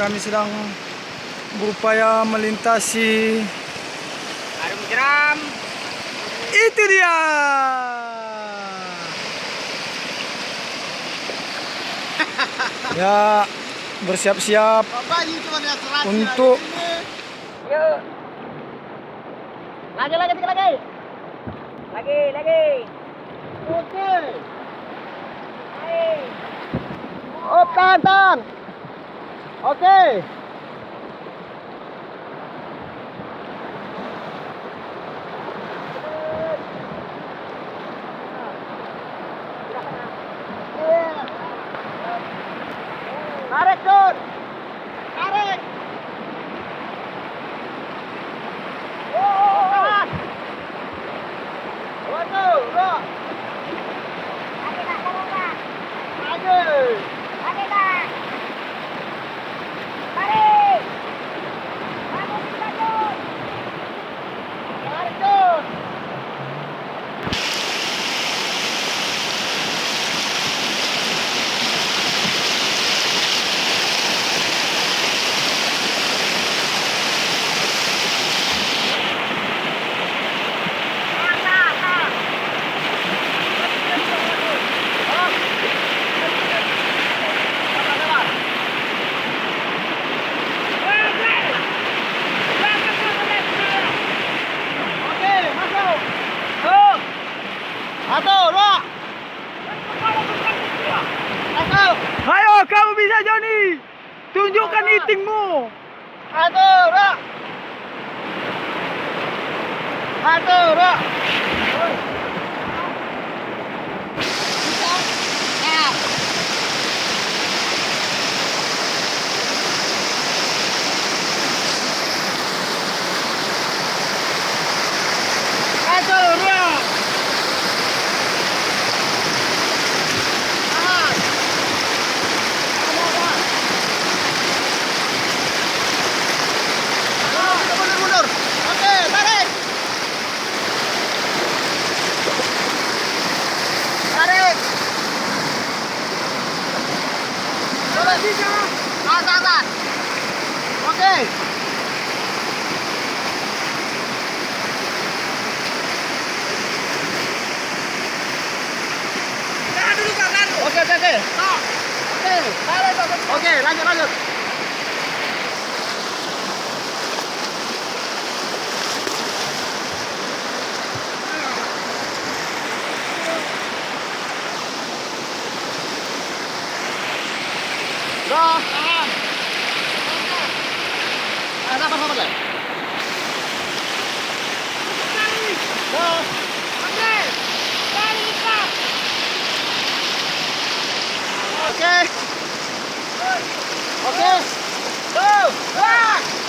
kami sedang berupaya melintasi. Arum jeram. Itu dia. Ya, bersiap-siap untuk Yuk. Lagi. Lagi. Oke. Hai. Oh, tahan. Oke. Tarik, Jun. Tarik. Tahan. Waduh, Bro. Lagi Kak, tolong Kak. Lagi. Lagi Kak. Tarik. Bagus, bagus. Tarik, Jun. Oke, masuk. Tuh. Satu, dua. Masuk. ayo kamu bisa Joni. Tunjukkan itingmu. Satu, dua. Satu, dua. Satu, dua. Tahan. Mundur. Oke, tarik. Tarik. Tahan. Oke. Tahan dulu Kak, tahan. Oke. Oke, lanjut. Dah, tahan. Sabar deh. Dah. Oke. Tarik Kak. Oke. Tuh. Wah.